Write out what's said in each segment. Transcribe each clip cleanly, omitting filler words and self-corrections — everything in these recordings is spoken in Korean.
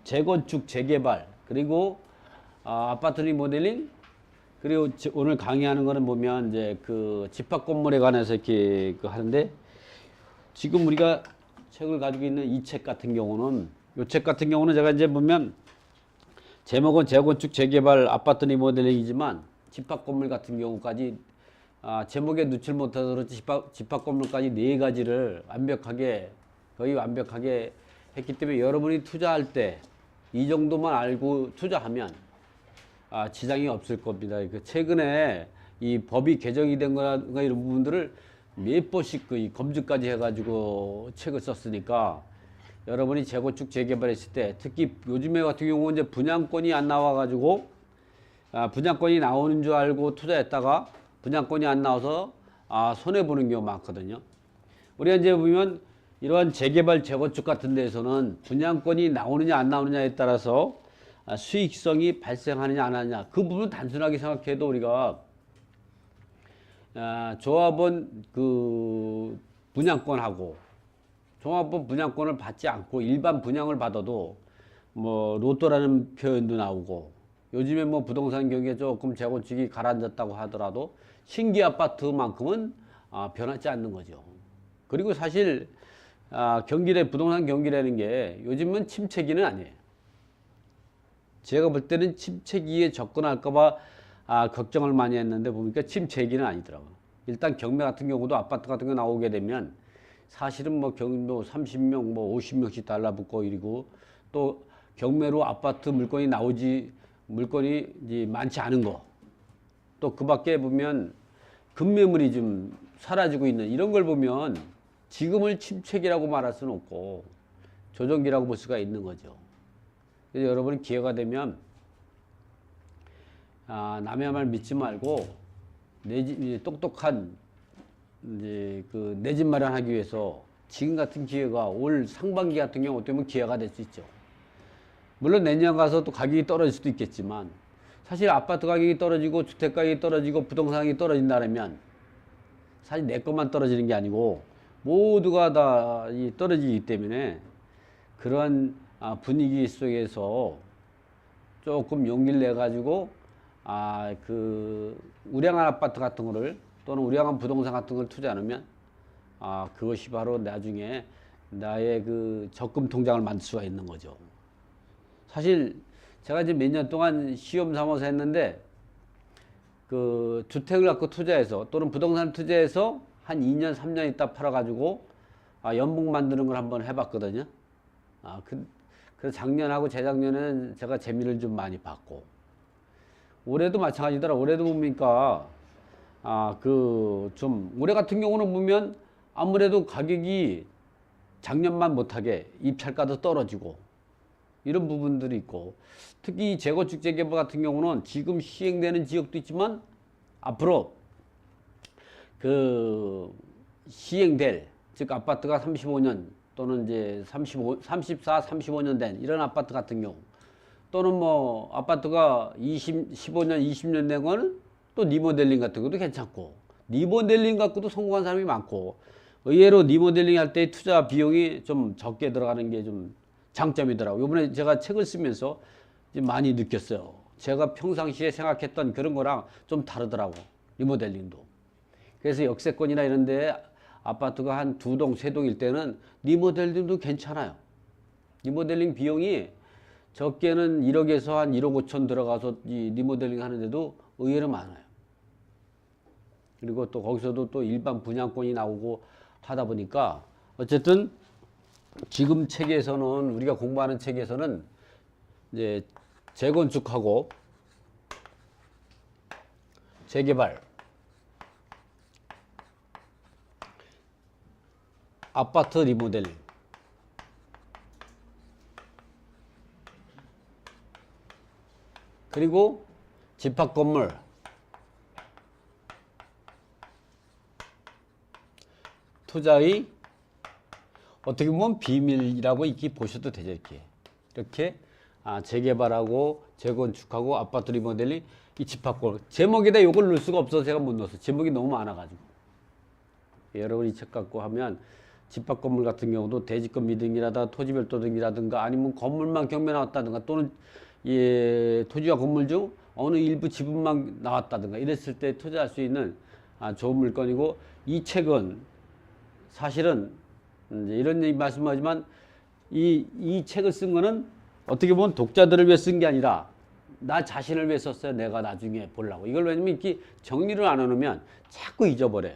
재건축, 재개발, 그리고 아파트 리모델링, 그리고 오늘 강의하는 거는 보면 이제 그 집합 건물에 관해서 이렇게 하는데, 지금 우리가 책을 가지고 있는 이 책 같은 경우는, 이 책 같은 경우는 제가 이제 보면 제목은 재건축, 재개발, 아파트 리모델링이지만 집합 건물 같은 경우까지 제목에 넣질 못해서 그렇지 집합 건물까지 4가지를 완벽하게, 거의 완벽하게 했기 때문에 여러분이 투자할 때 이 정도만 알고 투자하면 지장이 없을 겁니다. 최근에 이 법이 개정이 된 거나 이런 부분들을 몇 번씩 검증까지 해가지고 책을 썼으니까, 여러분이 재건축 재개발했을 때, 특히 요즘에 같은 경우는 이제 분양권이 안 나와가지고 분양권이 나오는 줄 알고 투자했다가 분양권이 안 나와서 손해 보는 경우가 많거든요. 우리가 이제 보면 이러한 재개발, 재건축 같은 데에서는 분양권이 나오느냐 안 나오느냐에 따라서 수익성이 발생하느냐 안 하느냐, 그 부분 단순하게 생각해도 우리가 조합원 그 분양권하고 종합원 분양권을 받지 않고 일반 분양을 받아도 뭐 로또라는 표현도 나오고, 요즘에 뭐 부동산 경기에 조금 재건축이 가라앉았다고 하더라도 신규 아파트만큼은 변하지 않는 거죠. 그리고 사실 부동산 경기라는 게 요즘은 침체기는 아니에요. 제가 볼 때는 침체기에 접근할까봐 걱정을 많이 했는데, 보니까 침체기는 아니더라고요. 일단 경매 같은 경우도 아파트 같은 거 나오게 되면 사실은 뭐 경매 30명, 뭐 50명씩 달라붙고 이러고, 또 경매로 아파트 물건이 이제 많지 않은 거, 또 그 밖에 보면 급매물이 좀 사라지고 있는 이런 걸 보면 지금을 침체기라고 말할 수는 없고 조정기라고 볼 수가 있는 거죠. 그래서 여러분이 기회가 되면 남의 말 믿지 말고 똑똑한 이제 내 집 마련하기 위해서 지금 같은 기회가 올 상반기 같은 경우 어떻게 보면 기회가 될 수 있죠. 물론 내년 가서 또 가격이 떨어질 수도 있겠지만, 사실 아파트 가격이 떨어지고 주택 가격이 떨어지고 부동산 가격이 떨어진다면 사실 내 것만 떨어지는 게 아니고 모두가 다 떨어지기 때문에, 그러한 분위기 속에서 조금 용기를 내 가지고 우량한 아파트 같은 거를, 또는 우량한 부동산 같은 걸 투자하면 그것이 바로 나중에 나의 그 적금 통장을 만들 수가 있는 거죠. 사실 제가 이제 몇 년 동안 시험 삼아서 했는데, 그 주택을 갖고 투자해서 또는 부동산 투자해서 한 2년 3년 있다 팔아가지고 연봉 만드는 걸 한번 해봤거든요. 그래서 작년하고 재작년에는 제가 재미를 좀 많이 봤고, 올해도 마찬가지더라. 올해도 보니까 올해 같은 경우는 보면 아무래도 가격이 작년만 못하게 입찰가도 떨어지고 이런 부분들이 있고, 특히 재건축 재개발 같은 경우는 지금 시행되는 지역도 있지만 앞으로 시행될, 즉 아파트가 35년 또는 이제 34, 35년 된 이런 아파트 같은 경우, 또는 뭐 아파트가 15년, 20년 된 거는 또 리모델링 같은 것도 괜찮고, 리모델링 갖고도 성공한 사람이 많고, 의외로 리모델링 할 때 투자 비용이 좀 적게 들어가는 게 좀 장점이더라고요. 이번에 제가 책을 쓰면서 많이 느꼈어요. 제가 평상시에 생각했던 그런 거랑 좀 다르더라고, 리모델링도. 그래서 역세권이나 이런 데 아파트가 한 2동, 3동일 때는 리모델링도 괜찮아요. 리모델링 비용이 적게는 1억에서 한 1억 5천 들어가서 이 리모델링 하는데도 의외로 많아요. 그리고 또 거기서도 또 일반 분양권이 나오고 하다 보니까, 어쨌든 지금 책에서는, 우리가 공부하는 책에서는 이제 재건축하고 재개발, 아파트 리모델링, 그리고 집합 건물, 투자의 어떻게 보면 비밀이라고 이렇게 보셔도 되죠. 이렇게 재개발하고 재건축하고 아파트 리모델링, 이 집합 건물. 제목에다 이걸 넣을 수가 없어서 제가 못 넣었어요. 제목이 너무 많아가지고. 여러분이 책 갖고 하면 집합 건물 같은 경우도 대지권 미등이라든가 토지별도 등이라든가 아니면 건물만 경매 나왔다든가 또는 토지와 건물 중 어느 일부 지분만 나왔다든가 이랬을 때 투자할 수 있는 좋은 물건이고, 이 책은 사실은 이제 이런 얘기 말씀하지만 이 책을 쓴 거는 어떻게 보면 독자들을 위해 쓴 게 아니라 나 자신을 위해 썼어요. 내가 나중에 보려고. 이걸 왜냐면 이렇게 정리를 안 해놓으면 자꾸 잊어버려요.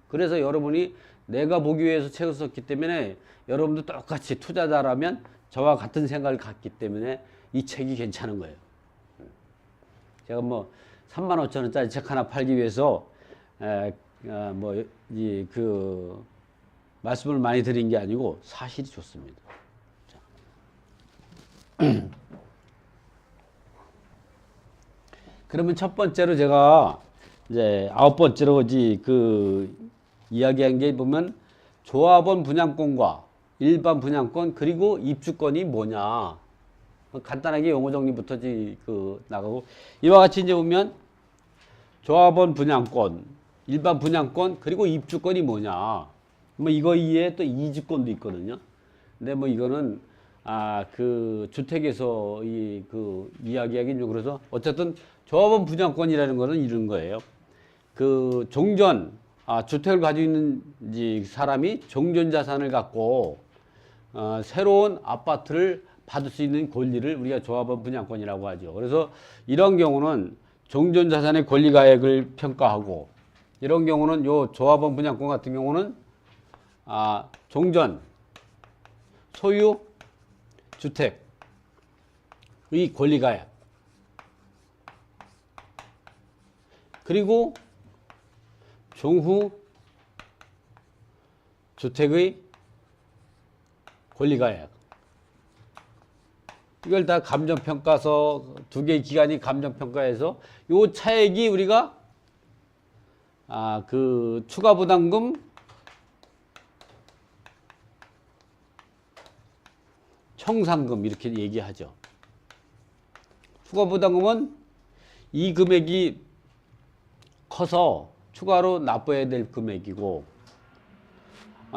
그래서 여러분이 내가 보기 위해서 책을 썼기 때문에 여러분도 똑같이 투자자라면 저와 같은 생각을 갖기 때문에 이 책이 괜찮은 거예요. 제가 뭐 35,000원짜리 책 하나 팔기 위해서 말씀을 많이 드린 게 아니고 사실이 좋습니다. 그러면 첫 번째로 제가 이제 9번째로 이야기한 게 보면 조합원 분양권과 일반 분양권 그리고 입주권이 뭐냐. 간단하게 용어 정리부터 나가고, 이와 같이 이제 보면 조합원 분양권, 일반 분양권 그리고 입주권이 뭐냐. 뭐 이거 이외에 또 이주권도 있거든요. 근데 뭐 이거는 주택에서 이야기하긴 좀 그래서 어쨌든 조합원 분양권이라는 거는 이런 거예요. 종전 주택을 가지고 있는 사람이 종전 자산을 갖고 새로운 아파트를 받을 수 있는 권리를 우리가 조합원 분양권이라고 하죠. 그래서 이런 경우는 종전 자산의 권리 가액을 평가하고, 이런 경우는 요 조합원 분양권 같은 경우는 종전 소유 주택의 권리 가액 그리고 종후 주택의 권리 가액, 이걸 다 감정평가서 두 개의 기관이 감정평가해서 요 차액이 우리가 추가 부담금 청산금 이렇게 얘기하죠. 추가 부담금은 이 금액이 커서 추가로 납부해야 될 금액이고,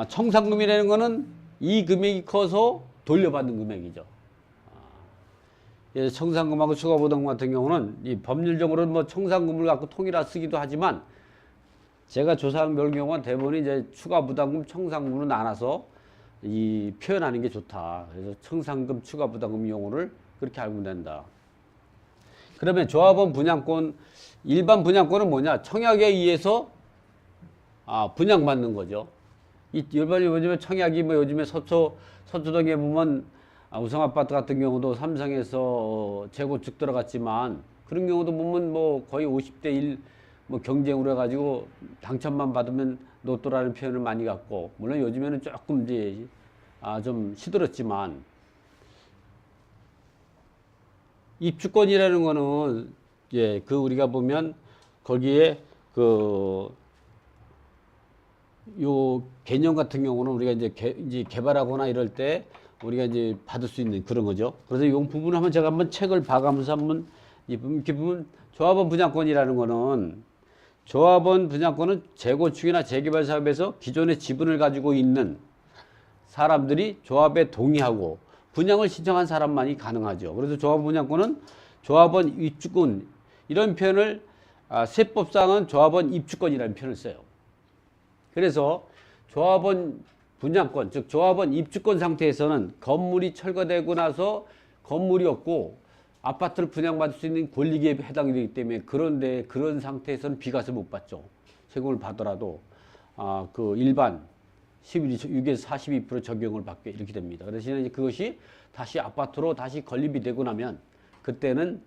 청산금이라는 거는 이 금액이 커서 돌려받는 금액이죠. 청산금하고 추가 부담금 같은 경우는 이 법률적으로는 뭐 청산금을 갖고 통일화 쓰기도 하지만, 제가 조사한 경우는 대부분 이제 추가 부담금, 청산금으로 나눠서 표현하는 게 좋다. 그래서 청산금, 추가 부담금 용어를 그렇게 알면 된다. 그러면 조합원 분양권, 일반 분양권은 뭐냐? 청약에 의해서 분양받는 거죠. 요즘에 청약이 뭐 요즘에 서초동에 보면 우성아파트 같은 경우도 삼성에서 재건축 들어갔지만, 그런 경우도 보면 뭐 거의 50대 1 뭐 경쟁으로 해가지고 당첨만 받으면 로또라는 표현을 많이 갖고, 물론 요즘에는 조금 이제 좀 시들었지만, 입주권이라는 거는 우리가 보면 거기에 요 개념 같은 경우는 우리가 이제 개발하거나 이럴 때 우리가 이제 받을 수 있는 그런 거죠. 그래서 이 부분을 제가 책을 봐가면서 이렇게 보면 조합원 분양권이라는 거는, 조합원 분양권은 재건축이나 재개발 사업에서 기존의 지분을 가지고 있는 사람들이 조합에 동의하고 분양을 신청한 사람만이 가능하죠. 그래서 조합원 분양권은 조합원 입주권, 이런 표현을 세법상은 조합원 입주권이라는 표현을 써요. 그래서 조합원 분양권, 즉 조합원 입주권 상태에서는 건물이 철거되고 나서 건물이 없고 아파트를 분양받을 수 있는 권리기업에 해당이 되기 때문에, 그런데 그런 상태에서는 비과세 못 받죠. 세금을 받더라도 일반 11에서 42% 적용을 받게 이렇게 됩니다. 그래서 이제 그것이 다시 아파트로 다시 건립이 되고 나면, 그때는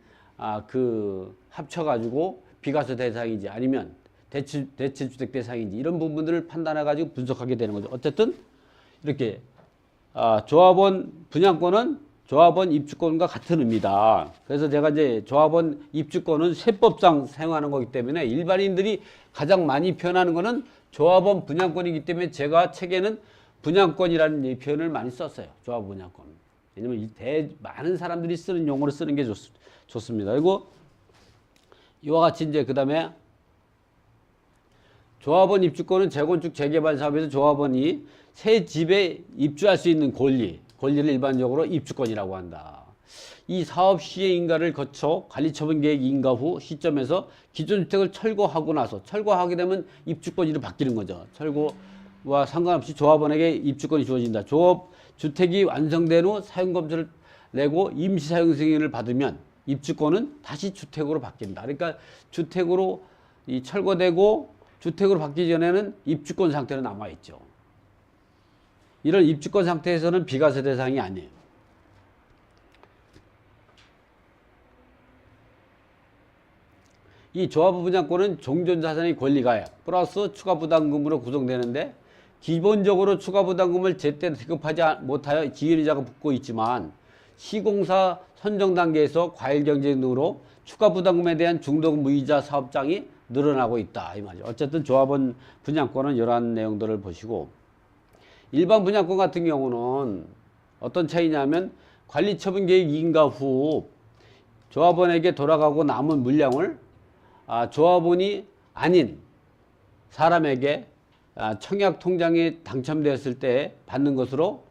합쳐가지고 비과세 대상인지 아니면 대체주택 대상인지 이런 부분들을 판단해가지고 분석하게 되는 거죠. 어쨌든 이렇게 조합원 분양권은 조합원 입주권과 같은 의미다. 그래서 제가 이제 조합원 입주권은 세법상 사용하는 거기 때문에 일반인들이 가장 많이 표현하는 거는 조합원 분양권이기 때문에 제가 책에는 분양권이라는 표현을 많이 썼어요. 조합원 분양권. 왜냐면 많은 사람들이 쓰는 용어를 쓰는 게 좋습니다. 그리고 이와 같이 이제 그 다음에 조합원 입주권은 재건축 재개발 사업에서 조합원이 새 집에 입주할 수 있는 권리를 일반적으로 입주권이라고 한다. 이 사업 시행 인가를 거쳐 관리처분 계획 인가 후 시점에서 기존 주택을 철거하고 나서 철거하게 되면 입주권으로 바뀌는 거죠. 철거와 상관없이 조합원에게 입주권이 주어진다. 주택이 완성된 후 사용검사를 내고 임시 사용 승인을 받으면 입주권은 다시 주택으로 바뀐다. 그러니까 주택으로 철거되고 주택으로 바뀌기 전에는 입주권 상태로 남아있죠. 이런 입주권 상태에서는 비과세 대상이 아니에요. 이 조합원 분양권은 종전자산의 권리가액 플러스 추가부담금으로 구성되는데 기본적으로 추가부담금을 제때 지급하지 못하여 지연이자가 붙고 있지만 시공사 선정 단계에서 과일경쟁 등으로 추가부담금에 대한 중도금 무이자 사업장이 늘어나고 있다 이 말이죠. 어쨌든 조합원 분양권은 이러한 내용들을 보시고, 일반 분양권 같은 경우는 어떤 차이냐면 관리처분계획 인가 후 조합원에게 돌아가고 남은 물량을 조합원이 아닌 사람에게 청약 통장에 당첨되었을 때 받는 것으로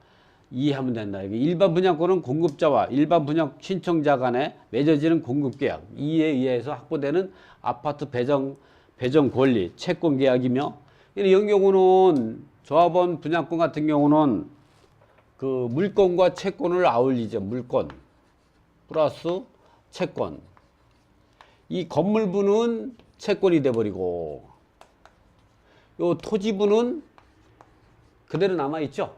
이해하면 된다. 일반 분양권은 공급자와 일반 분양 신청자 간에 맺어지는 공급계약, 이에 의해서 확보되는 아파트 배정 권리, 채권 계약이며, 이런 경우는 조합원 분양권 같은 경우는 그 물권과 채권을 아울리죠. 물권 플러스 채권. 이 건물부는 채권이 돼버리고 요 토지부는 그대로 남아있죠.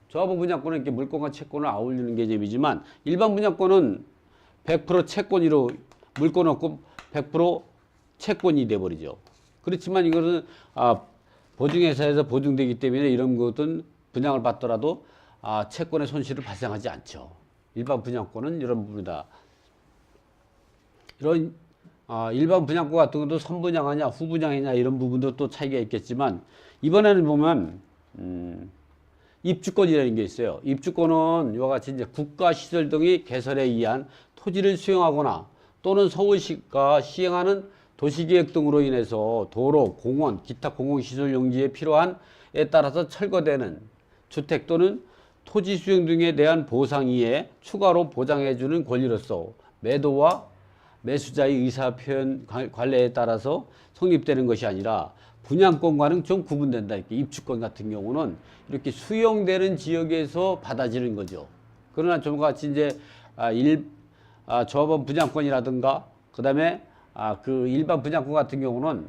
조합원 분양권은 이렇게 물권과 채권을 아울리는 개념이지만 일반 분양권은 100% 채권으로 물권 없고 100% 채권이 돼버리죠. 그렇지만 이거는 보증회사에서 보증되기 때문에 이런 것은 분양을 받더라도 채권의 손실을 발생하지 않죠. 일반 분양권은 이런 부분이다. 이런 일반 분양권 같은 것도 선분양하냐 후분양이냐 이런 부분도 또 차이가 있겠지만, 이번에는 보면 입주권이라는 게 있어요. 입주권은 이와 같이 이제 국가시설 등의 개설에 의한 토지를 수용하거나 또는 서울시가 시행하는 도시계획 등으로 인해서 도로, 공원, 기타 공공시설 용지에 필요한에 따라서 철거되는 주택 또는 토지 수용 등에 대한 보상 이에 추가로 보장해주는 권리로서 매도와 매수자의 의사표현 관례에 따라서 성립되는 것이 아니라 분양권과는 좀 구분된다. 이렇게 입주권 같은 경우는 이렇게 수용되는 지역에서 받아지는 거죠. 그러나 좀 같이 이제 조합원 분양권이라든가 그 다음에 그 일반 분양권 같은 경우는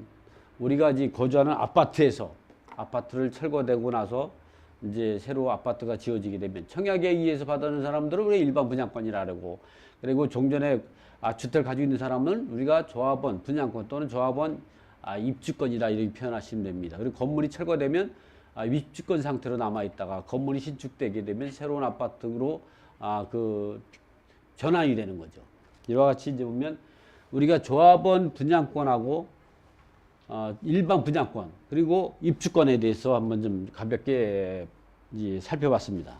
우리가 이제 거주하는 아파트에서 아파트를 철거되고 나서 이제 새로 아파트가 지어지게 되면 청약에 의해서 받는 사람들은 우리가 일반 분양권이라고, 그리고 종전에 주택을 가지고 있는 사람은 우리가 조합원 분양권 또는 조합원 입주권이라 이렇게 표현하시면 됩니다. 그리고 건물이 철거되면 입주권 상태로 남아 있다가 건물이 신축되게 되면 새로운 아파트로 그 전환이 되는 거죠. 이와 같이 이제 보면 우리가 조합원 분양권하고 일반 분양권 그리고 입주권에 대해서 한번 좀 가볍게 이제 살펴봤습니다.